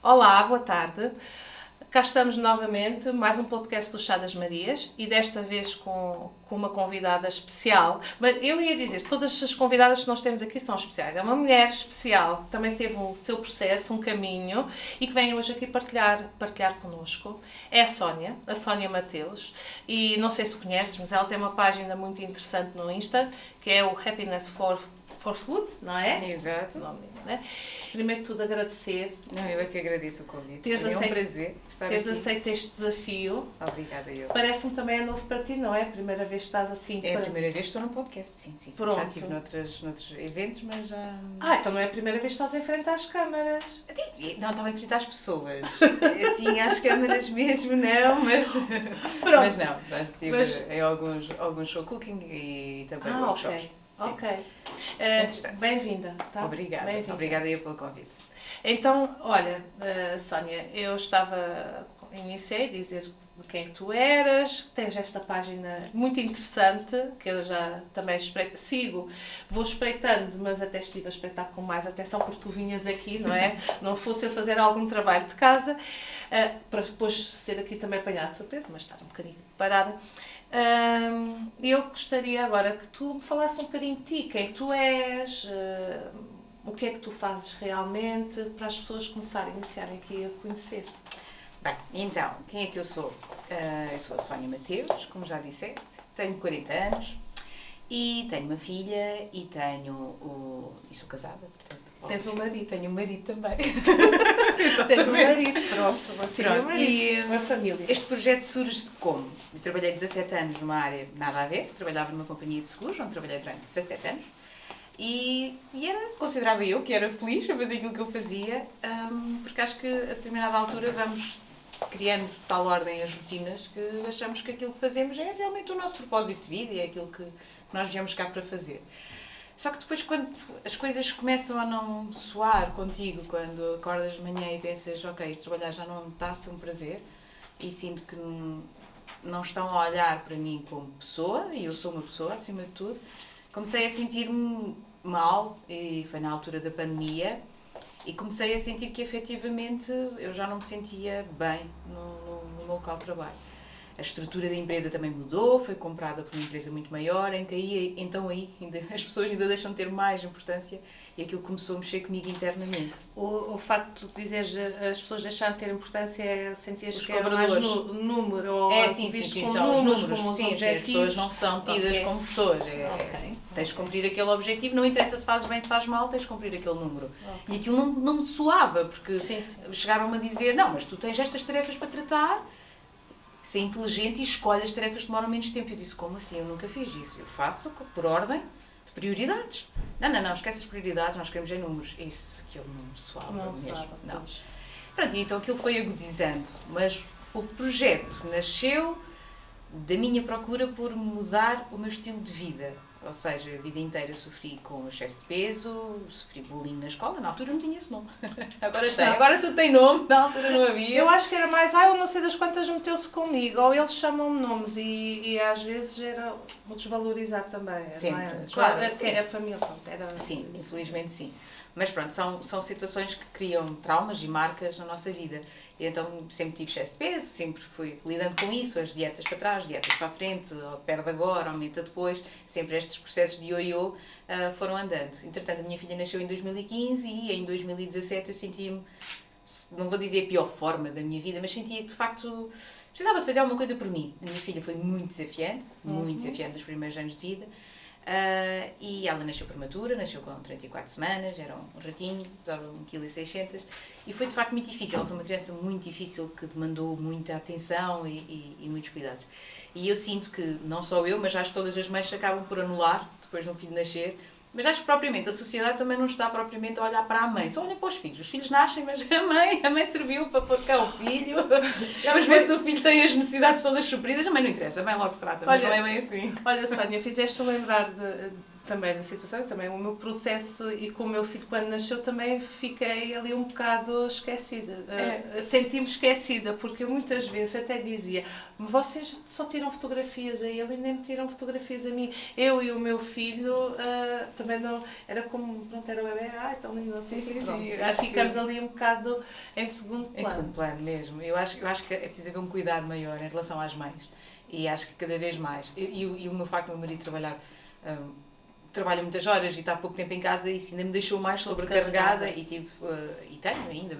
Olá, boa tarde. Cá estamos novamente, mais um podcast do Chá das Marias e desta vez com uma convidada especial. Mas eu ia dizer, todas as convidadas que nós temos aqui são especiais. É uma mulher especial, também teve o seu processo, um caminho e que vem hoje aqui partilhar connosco. É a Sónia Mateus. E não sei se conheces, mas ela tem uma página muito interessante no Insta, que é o Happiness for Food, não é? Exato. Né? Primeiro de tudo, agradecer. Não, eu é que agradeço o convite. É um prazer estar aqui. Teres aceito este desafio. Obrigada, eu. Parece-me também é novo para ti, não é? A primeira vez que estás assim. É a primeira vez que estou num podcast, sim. Pronto. Já estive noutros eventos, mas já... Então não é a primeira vez que estás em frente às câmaras. Não, estava em frente às pessoas. Assim, às câmaras mesmo, não, mas... Pronto. Mas não, já estive em alguns show cooking e também workshops. Ok. Bem-vinda. Tá? Obrigada. Bem-vinda. Obrigada eu pelo convite. Então, olha, Sónia, eu iniciei a dizer quem é que tu eras, tens esta página muito interessante, que eu já também sigo, vou espreitando, mas até estive a espreitar com mais atenção porque tu vinhas aqui, não é? Não fosse eu fazer algum trabalho de casa, para depois ser aqui também apanhado de surpresa, mas estar um bocadinho preparada. Eu gostaria agora que tu me falasses um bocadinho de ti, quem é que tu és, o que é que tu fazes realmente, para as pessoas iniciarem aqui a conhecer. Bem, então, quem é que eu sou? Eu sou a Sónia Mateus, como já disseste, tenho 40 anos e tenho uma filha e sou casada, portanto... Tens um marido. Tenho um marido também. Tens um marido, pronto, uma filha e uma família. Este projeto surge de como? Eu trabalhei 17 anos numa área nada a ver, trabalhava numa companhia de seguros, onde trabalhei durante 17 anos. E considerava eu que era feliz a fazer aquilo que eu fazia, porque acho que a determinada altura vamos criando de tal ordem as rotinas que achamos que aquilo que fazemos é realmente o nosso propósito de vida e é aquilo que nós viemos cá para fazer. Só que depois, quando as coisas começam a não soar contigo, quando acordas de manhã e pensas, ok, trabalhar já não está a ser um prazer, e sinto que não estão a olhar para mim como pessoa, e eu sou uma pessoa acima de tudo, comecei a sentir-me mal, e foi na altura da pandemia, e comecei a sentir que efetivamente eu já não me sentia bem no meu local de trabalho. A estrutura da empresa também mudou, foi comprada por uma empresa muito maior, então aí as pessoas ainda deixam de ter mais importância e aquilo começou a mexer comigo internamente. O facto de dizeres as pessoas deixarem de ter importância é sentir que era mais número ou visto como são números, os números, como sim, objetivos. As pessoas não são tidas como pessoas. Tens de cumprir aquele objetivo, não interessa se fazes bem, se fazes mal, tens de cumprir aquele número. E aquilo não me soava, porque chegaram-me a dizer, não, mas tu tens estas tarefas para tratar, ser inteligente e escolhe as tarefas que demoram menos tempo. Eu disse, como assim? Eu nunca fiz isso. Eu faço por ordem de prioridades. Não, esquece as prioridades, nós queremos em números. Isso, aquilo não me soava mesmo. Não. Pronto, então aquilo foi agudizando. Mas o projeto nasceu da minha procura por mudar o meu estilo de vida. Ou seja, a vida inteira sofri com excesso de peso, sofri bullying na escola, na altura não tinha esse nome. Agora tudo tem nome, na altura não havia. Eu acho que era mais, eu não sei das quantas meteu-se comigo, ou eles chamam-me nomes e às vezes era o desvalorizar também. Sempre, não é? claro. A família, era... Sim, infelizmente sim. Mas pronto, são situações que criam traumas e marcas na nossa vida. E então sempre tive excesso de peso, sempre fui lidando com isso, as dietas para trás, dietas para a frente, perde agora, aumenta depois, sempre estes processos de ioiô foram andando. Entretanto, a minha filha nasceu em 2015 e em 2017 eu sentia-me, não vou dizer a pior forma da minha vida, mas sentia que de facto precisava de fazer alguma coisa por mim. A minha filha foi muito desafiante nos primeiros anos de vida. E ela nasceu prematura, nasceu com 34 semanas, era um ratinho, pesava 1,6 kg e foi de facto muito difícil. Ela foi uma criança muito difícil que demandou muita atenção e muitos cuidados. E eu sinto que, não só eu, mas acho que todas as mães acabam por anular depois de um filho nascer. Mas acho que propriamente a sociedade também não está propriamente a olhar para a mãe, só olha para os filhos. Os filhos nascem, mas a mãe serviu para pôr cá o filho. Vamos ver se o filho tem as necessidades todas supridas. A mãe não interessa, a mãe logo se trata, mas não é bem assim. Olha, Sónia, fizeste-me lembrar também na situação, também o meu processo e com o meu filho quando nasceu também fiquei ali um bocado esquecida. Senti-me esquecida, porque eu muitas vezes até dizia, vocês só tiram fotografias a ele e nem me tiram fotografias a mim. Eu e o meu filho também não, era como, pronto, era o bebê, tão lindo, assim, sim. Acho que ficamos ali um bocado em segundo plano. Em segundo plano mesmo. Eu acho que é preciso haver um cuidado maior em relação às mães. E acho que cada vez mais. E o meu facto de meu marido trabalha muitas horas e está há pouco tempo em casa, isso ainda me deixou mais sobrecarregada e tive, e tenho ainda,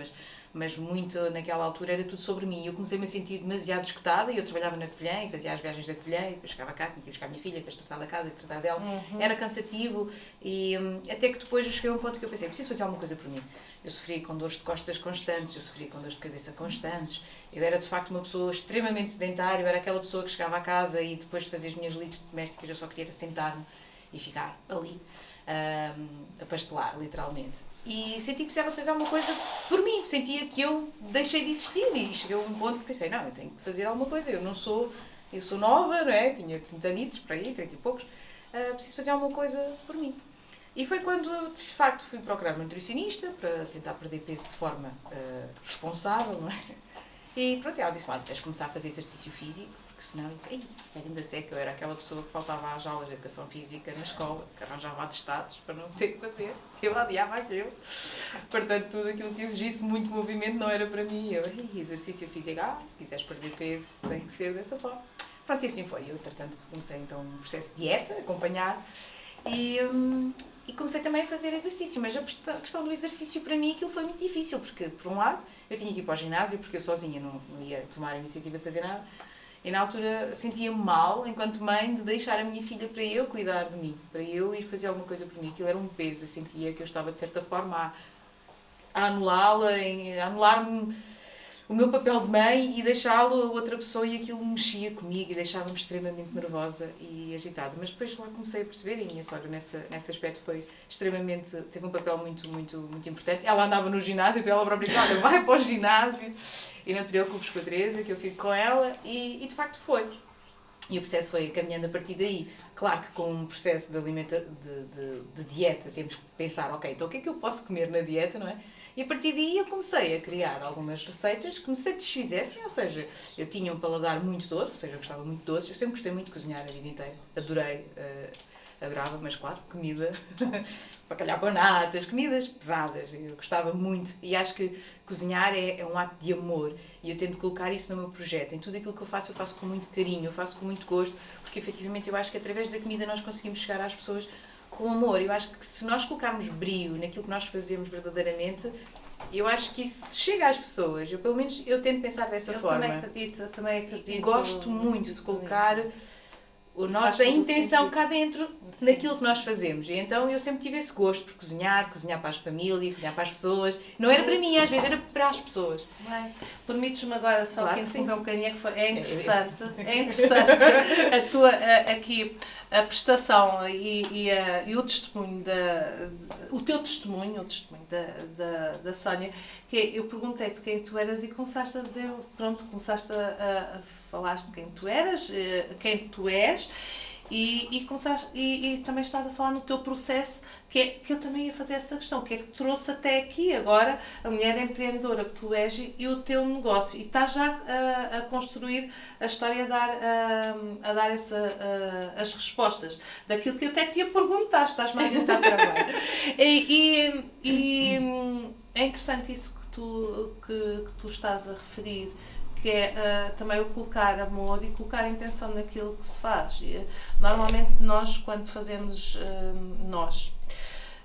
mas muito naquela altura era tudo sobre mim. Eu comecei-me a sentir demasiado esgotada e eu trabalhava na Covilhã e fazia as viagens da Covilhã e depois chegava cá, tinha que ir buscar a minha filha, depois tratar da casa e tratar dela. Era cansativo e até que depois eu cheguei a um ponto que eu pensei, preciso fazer alguma coisa por mim. Eu sofria com dores de costas constantes, eu sofria com dores de cabeça constantes, eu era de facto uma pessoa extremamente sedentária, eu era aquela pessoa que chegava a casa e depois de fazer as minhas lides domésticas eu só queria sentar-me e ficar ali, a pastelar, literalmente. E senti que precisava fazer alguma coisa por mim, sentia que eu deixei de existir e cheguei a um ponto que pensei, não, eu tenho que fazer alguma coisa, eu sou nova, não é? Tinha 30 anitos, por aí, 30 e poucos, preciso fazer alguma coisa por mim. E foi quando, de facto, fui procurar uma nutricionista para tentar perder peso de forma responsável, não é? E pronto, ela disse, tens de começar a fazer exercício físico, porque senão, eu disse, ainda sei que eu era aquela pessoa que faltava às aulas de educação física na escola, que arranjava atestados para não ter que fazer, eu odiava aquilo. Portanto, tudo aquilo que exigisse muito movimento não era para mim. Eu, exercício físico, se quiseres perder peso, tem que ser dessa forma. Pronto, e assim foi. Eu, entretanto, comecei então um processo de dieta, acompanhar, e comecei também a fazer exercício, mas a questão do exercício para mim aquilo foi muito difícil, porque por um lado eu tinha que ir para o ginásio, porque eu sozinha não ia tomar a iniciativa de fazer nada, e na altura sentia-me mal, enquanto mãe, de deixar a minha filha para eu cuidar de mim, para eu ir fazer alguma coisa por mim, aquilo era um peso, eu sentia que eu estava de certa forma a anulá-la, a anular-me o meu papel de mãe e deixá-lo a outra pessoa, e aquilo mexia comigo e deixava-me extremamente nervosa e agitada. Mas depois lá comecei a perceber, e a minha sogra nesse aspecto teve um papel muito, muito, muito importante. Ela andava no ginásio, então ela própria disse, olha, vai para o ginásio e não te preocupes com a Teresa, que eu fico com ela, e de facto foi. E o processo foi caminhando a partir daí. Claro que com um processo de dieta temos que pensar, ok, então o que é que eu posso comer na dieta, não é? E a partir daí eu comecei a criar algumas receitas que me satisfizessem, ou seja, eu tinha um paladar muito doce, ou seja, eu gostava muito de doces, eu sempre gostei muito de cozinhar a vida inteira, adorava, mas claro, comida, bacalhau com natas, comidas pesadas, eu gostava muito, e acho que cozinhar é um ato de amor, e eu tento colocar isso no meu projeto, em tudo aquilo que eu faço com muito carinho, eu faço com muito gosto, porque efetivamente eu acho que através da comida nós conseguimos chegar às pessoas com amor. Eu acho que se nós colocarmos brio naquilo que nós fazemos verdadeiramente, eu acho que isso chega às pessoas. Pelo menos eu tento pensar dessa forma. Eu também acredito. Gosto muito de colocar a nossa intenção cá dentro naquilo que nós fazemos. E então eu sempre tive esse gosto por cozinhar para as famílias, cozinhar para as pessoas. Não era para mim, às vezes era para as pessoas. Permites-me agora só claro que interromper um bocadinho, que é interessante a tua aqui a prestação e o testemunho o teu testemunho da Sónia, que eu perguntei-te quem tu eras e começaste a dizer, começaste a falaste de quem tu eras, quem tu és, e também estás a falar no teu processo, que eu também ia fazer essa questão, que é que te trouxe até aqui agora a mulher empreendedora que tu és e o teu negócio, e estás já a construir a história, a dar as respostas daquilo que eu até te ia perguntar, estás-me a tentar trabalhar. E é interessante isso que tu estás a referir, que é também o colocar amor e colocar intenção naquilo que se faz. Normalmente nós, quando fazemos,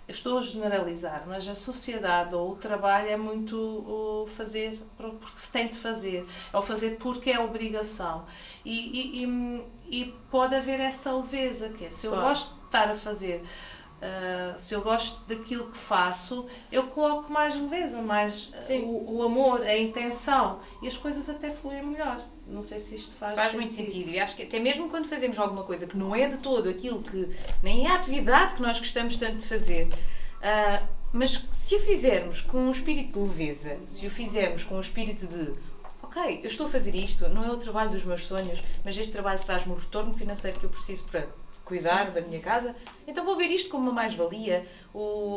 eu estou a generalizar, mas a sociedade ou o trabalho é muito o fazer porque se tem de fazer, é o fazer porque é obrigação. E pode haver essa leveza, que é, se eu gosto de estar a fazer, se eu gosto daquilo que faço, eu coloco mais leveza, mais o amor, a intenção, e as coisas até fluem melhor. Não sei se isto faz muito sentido. E acho que até mesmo quando fazemos alguma coisa que não é de todo aquilo que, nem é a atividade que nós gostamos tanto de fazer, mas se o fizermos com um espírito de leveza, se o fizermos com um espírito de ok, eu estou a fazer isto, não é o trabalho dos meus sonhos, mas este trabalho traz-me o retorno financeiro que eu preciso para cuidar da minha casa, então vou ver isto como uma mais-valia,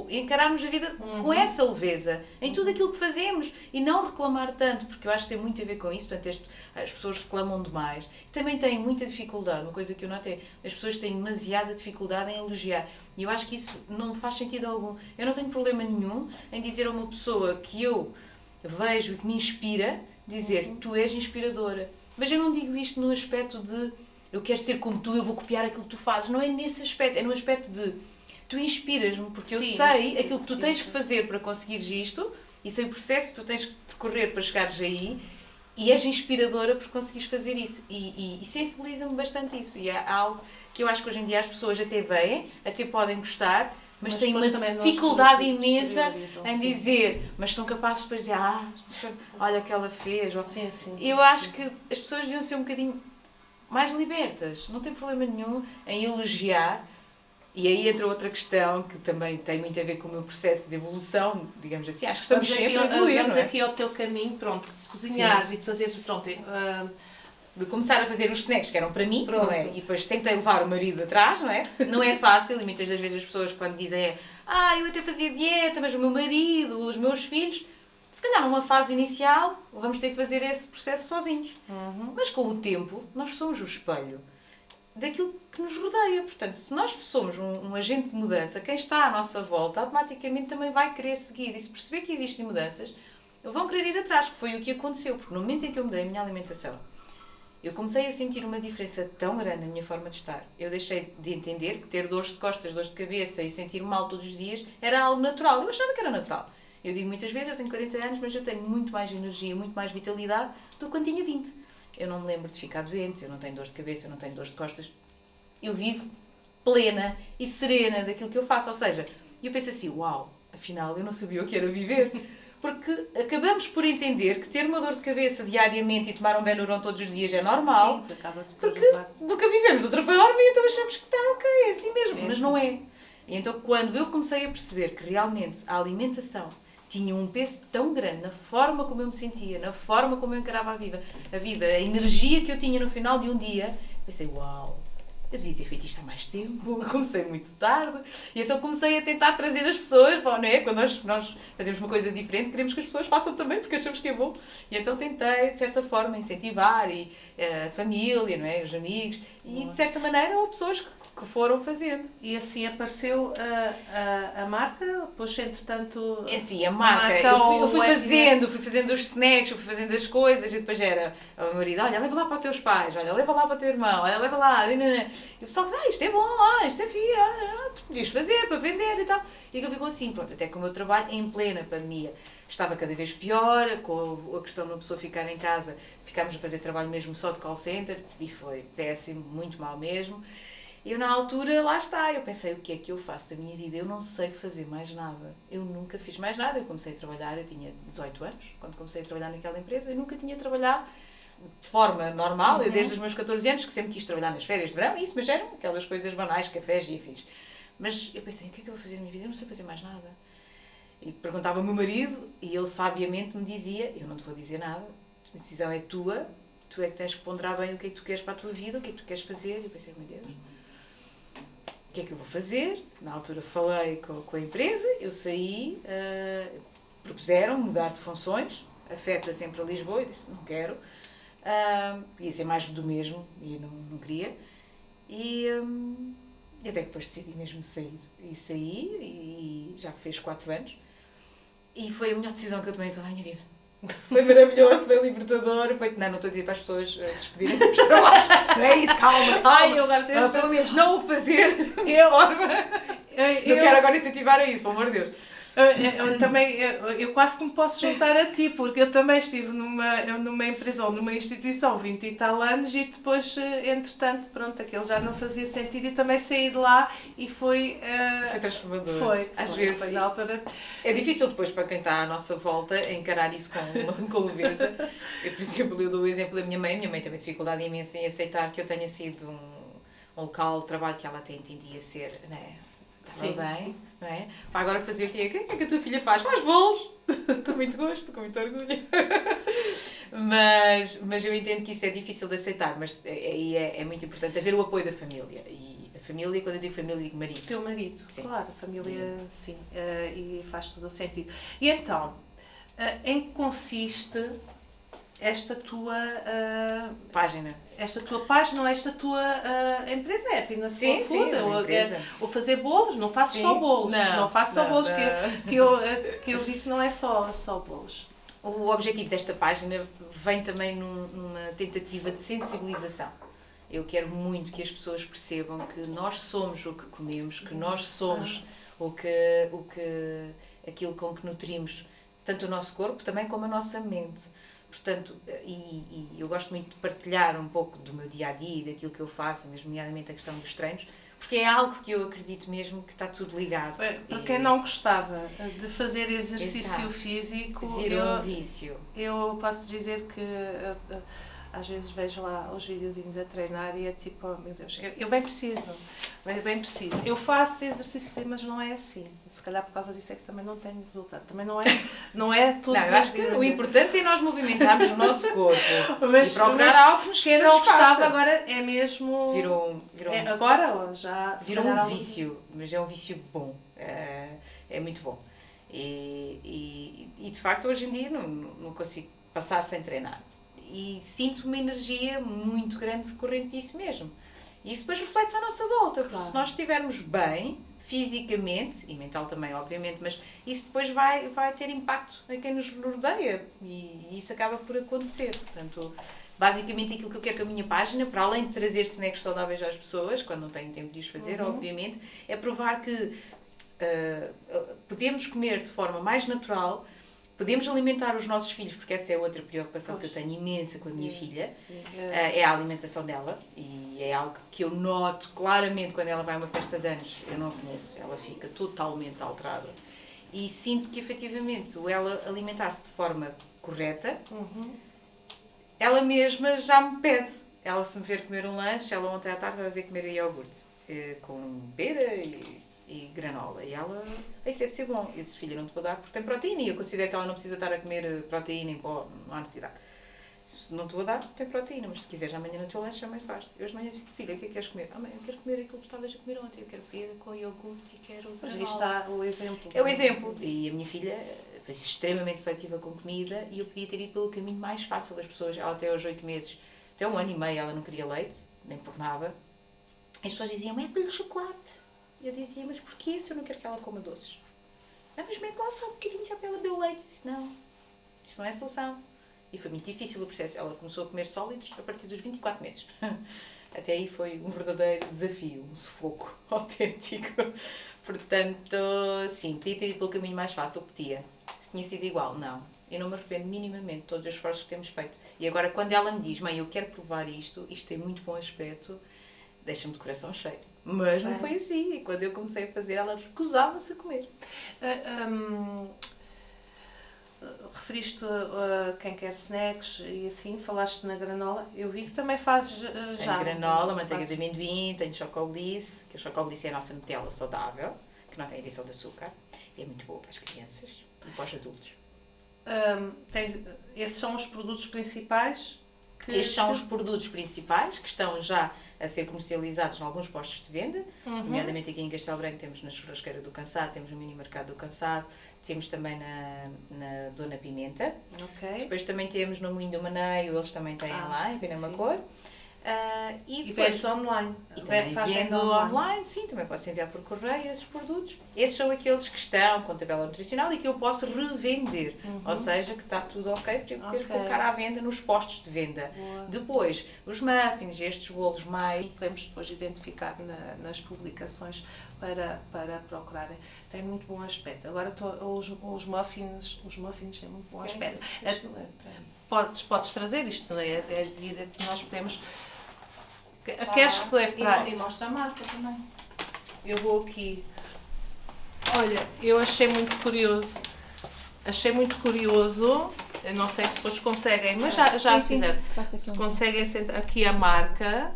encararmos a vida com essa leveza, em tudo aquilo que fazemos, e não reclamar tanto, porque eu acho que tem muito a ver com isso. Portanto, as pessoas reclamam demais, também têm muita dificuldade, uma coisa que eu noto é, as pessoas têm demasiada dificuldade em elogiar, e eu acho que isso não faz sentido algum. Eu não tenho problema nenhum em dizer a uma pessoa que eu vejo e que me inspira, dizer, tu és inspiradora, mas eu não digo isto no aspecto de eu quero ser como tu, eu vou copiar aquilo que tu fazes. Não é nesse aspecto, é no aspecto de tu inspiras-me, porque eu sei aquilo que tu tens que fazer para conseguires isto, e sei o processo que tu tens que percorrer para chegares aí, e és inspiradora por conseguires fazer isso. E sensibiliza-me bastante isso. E é algo que eu acho que hoje em dia as pessoas até veem, até podem gostar, mas têm uma dificuldade imensa em dizer, mas são capazes de dizer, olha o que ela fez. Eu acho que as pessoas deviam ser um bocadinho mais libertas, não tem problema nenhum em elogiar. E aí entra outra questão que também tem muito a ver com o meu processo de evolução, digamos assim. Acho que estamos sempre a evoluir. Vamos aqui ao teu caminho, pronto, de cozinhares e de fazeres, pronto. De começar a fazer os snacks que eram para mim, não é? E depois tentei levar o marido atrás, não é? Não é fácil, e muitas das vezes as pessoas quando dizem eu até fazia dieta, mas o meu marido, os meus filhos, se calhar numa fase inicial vamos ter que fazer esse processo sozinhos. Mas com o tempo nós somos o espelho daquilo que nos rodeia. Portanto, se nós somos um agente de mudança, quem está à nossa volta automaticamente também vai querer seguir. E se perceber que existem mudanças, vão querer ir atrás, que foi o que aconteceu. Porque no momento em que eu mudei a minha alimentação, eu comecei a sentir uma diferença tão grande na minha forma de estar. Eu deixei de entender que ter dores de costas, dores de cabeça e sentir-me mal todos os dias era algo natural. Eu achava que era natural. Eu digo muitas vezes, eu tenho 40 anos, mas eu tenho muito mais energia, muito mais vitalidade do que quando tinha 20. Eu não me lembro de ficar doente, eu não tenho dores de cabeça, eu não tenho dores de costas. Eu vivo plena e serena daquilo que eu faço. Ou seja, eu penso assim, uau, afinal eu não sabia o que era viver. Porque acabamos por entender que ter uma dor de cabeça diariamente e tomar um Benuron todos os dias é normal. Sim, acaba-se por porque nunca vivemos de outra forma e então achamos que está ok, é assim mesmo. Mas não é. E então quando eu comecei a perceber que realmente a alimentação tinha um peso tão grande na forma como eu me sentia, na forma como eu encarava a vida, a energia que eu tinha no final de um dia, pensei, uau, eu devia ter feito isto há mais tempo, comecei muito tarde, e então comecei a tentar trazer as pessoas, não é? Quando nós fazemos uma coisa diferente, queremos que as pessoas façam também, porque achamos que é bom. E então tentei, de certa forma, incentivar a família, não é? Os amigos, e de certa maneira houve pessoas que foram fazendo. E assim apareceu a marca, depois entretanto... É assim, a marca eu fui fazendo os snacks, eu fui fazendo as coisas, e depois era o meu marido, olha, leva lá para os teus pais, olha, leva lá para o teu irmão, olha, leva lá, e o pessoal diz, isto é bom, isto é fixe, podias fazer para vender e tal. E eu ficou assim, pronto, até que o meu trabalho em plena pandemia estava cada vez pior, com a questão de uma pessoa ficar em casa, ficámos a fazer trabalho mesmo só de call center, e foi péssimo, muito mal mesmo. E eu, na altura, lá está, eu pensei, o que é que eu faço da minha vida? Eu não sei fazer mais nada. Eu nunca fiz mais nada. Eu comecei a trabalhar, eu tinha 18 anos, quando comecei a trabalhar naquela empresa, eu nunca tinha trabalhado de forma normal. Eu, desde os meus 14 anos, que sempre quis trabalhar nas férias de verão, isso, mas eram aquelas coisas banais, cafés e afins. Mas eu pensei, o que é que eu vou fazer na minha vida? Eu não sei fazer mais nada. E perguntava ao meu marido, e ele sabiamente me dizia, eu não te vou dizer nada, a decisão é tua, tu é que tens que ponderar bem o que é que tu queres para a tua vida, o que é que tu queres fazer. E eu pensei, meu Deus, o que é que eu vou fazer? Na altura falei com a empresa, eu saí, propuseram mudar de funções, afeta sempre a Lisboa, eu disse, não quero, ia ser mais do mesmo, e não queria, e até que depois decidi mesmo sair, e saí, e já fez 4 anos, e foi a melhor decisão que eu tomei em toda a minha vida. Foi maravilhoso, foi libertador, não estou a dizer para as pessoas despedirem dos trabalhos, não é isso, calma. Ai, eu agora pelo menos não o fazer de forma. Eu quero agora incentivar a isso, pelo amor de Deus. Eu também, eu quase que me posso juntar a ti, porque eu também estive numa empresa ou numa instituição 20 e tal anos e depois, entretanto, pronto, aquilo já não fazia sentido e também saí de lá e foi... Foi transformador. Foi, às vezes. Foi na altura. É difícil depois para quem está à nossa volta encarar isso com leveza. Eu, por exemplo, eu dou o exemplo da minha mãe teve dificuldade imensa em aceitar que eu tenha sido um local de trabalho que ela até entendia ser, não é? Sim, bem, sim. Não é? Para agora fazer o que é que a tua filha faz? Faz bolos! Com muito gosto, com muito orgulho. Mas eu entendo que isso é difícil de aceitar, mas aí é muito importante haver o apoio da família. E a família, quando eu digo família, digo marido. Teu marido, Sim. claro, a família, sim, e faz todo o sentido. E então, em que consiste esta tua Página. esta tua página ou esta tua empresa? É Happiness Sim, for sim, Food, é uma empresa. ou fazer bolos, não faço só Sim. bolos, não faço só Não, bolos, não. que eu vi que não é só bolos. O objetivo desta página vem também numa tentativa de sensibilização. Eu quero muito que as pessoas percebam que nós somos o que comemos, que nós somos aquilo com que nutrimos tanto o nosso corpo também como a nossa mente. Portanto, e eu gosto muito de partilhar um pouco do meu dia-a-dia e daquilo que eu faço, mesmo nomeadamente a questão dos treinos, porque é algo que eu acredito mesmo que está tudo ligado. Para quem não gostava de fazer exercício Exato. físico, Virou um vício. eu posso dizer que às vezes vejo lá os videozinhos a treinar e é tipo, oh meu Deus, eu bem preciso. Eu faço exercício, mas não é assim. Se calhar por causa disso é que também não tenho resultado. Também não é tudo. Não, eu acho que o importante é nós movimentarmos o nosso corpo mas, e procurar algo que nos quem não gostava satisfaça. agora é mesmo... Virou agora ou já... Virou um vício, mas é um vício bom. É muito bom. E de facto hoje em dia não consigo passar sem treinar. E sinto uma energia muito grande decorrente disso mesmo. E isso depois reflete-se à nossa volta, porque Claro. se nós estivermos bem, fisicamente, e mental também, obviamente, mas isso depois vai ter impacto em quem nos rodeia. E isso acaba por acontecer. Portanto, basicamente aquilo que eu quero com a minha página, para além de trazer snacks saudáveis às pessoas, quando não têm tempo de os fazer, obviamente, é provar que podemos comer de forma mais natural, podemos alimentar os nossos filhos, porque essa é outra preocupação que eu tenho imensa com a minha filha, é a alimentação dela, e é algo que eu noto claramente quando ela vai a uma festa de anos, eu não a conheço, ela fica totalmente alterada. E sinto que, efetivamente, ela alimentar-se de forma correta, ela mesma já me pede. Ela, se me ver comer um lanche, ela ontem à tarde vai ver comer iogurte, com pera e granola. E ela, isso deve ser bom. Eu disse, filha, não te vou dar porque tem proteína. E eu considero que ela não precisa estar a comer proteína em pó, não há necessidade. Não te vou dar porque tem proteína, mas se quiseres amanhã no teu lanche também faz. Eu de manhã disse, filha, o que é que queres comer? Mãe, eu quero comer aquilo que estavas a comer ontem. Eu quero pera com iogurte e quero granola. Mas aí está o exemplo. É o exemplo. E a minha filha foi extremamente seletiva com comida e eu podia ter ido pelo caminho mais fácil das pessoas. Ela até aos 8 meses, até 1 ano e meio, ela não queria leite, nem por nada. As pessoas diziam, mete-lhe chocolate. Eu dizia, mas porquê se eu não quero que ela coma doces? Não, mas mete lá só um bocadinho já para ela beber o leite. Eu disse, não, isso não é solução. E foi muito difícil o processo. Ela começou a comer sólidos a partir dos 24 meses. Até aí foi um verdadeiro desafio, um sufoco autêntico. Portanto, sim, podia ter ido pelo caminho mais fácil, podia. Se tinha sido igual, não. Eu não me arrependo minimamente de todos os esforços que temos feito. E agora, quando ela me diz, mãe, eu quero provar isto tem muito bom aspecto, deixa-me de coração cheio. Mas não foi assim. E quando eu comecei a fazer, ela recusava-se a comer. Referiste a quem quer snacks e assim, falaste na granola. Eu vi que também fazes já. Tenho granola, manteiga de amendoim, tenho chocoblice, que o chocoblice é a nossa Nutella saudável, que não tem adição de açúcar. E é muito boa para as crianças e para os adultos. Esses são os produtos principais? Estes são os produtos principais que estão já a ser comercializados em alguns postos de venda, nomeadamente aqui em Castelo Branco temos na Churrasqueira do Cansado, temos no Mini Mercado do Cansado, temos também na Dona Pimenta. Depois também temos no Moinho do Maneio, eles também têm lá, em Pinama Cor. E vendes online. E também vendo online, sim, também posso enviar por correio esses produtos. Esses são aqueles que estão com tabela nutricional e que eu posso revender. Ou seja, que está tudo ok para eu poder colocar à venda nos postos de venda. Boa. Depois, os muffins, estes bolos mais... Podemos depois identificar nas publicações para procurarem. Tem muito bom aspecto. Agora os muffins têm muito bom aspecto. Podes trazer isto, não é? É a medida que nós podemos... Queres que leve para... E mostra a marca também. Eu vou aqui. Olha, eu achei muito curioso. Eu não sei se depois conseguem, mas já fizeram. Se conseguem sentar aqui a marca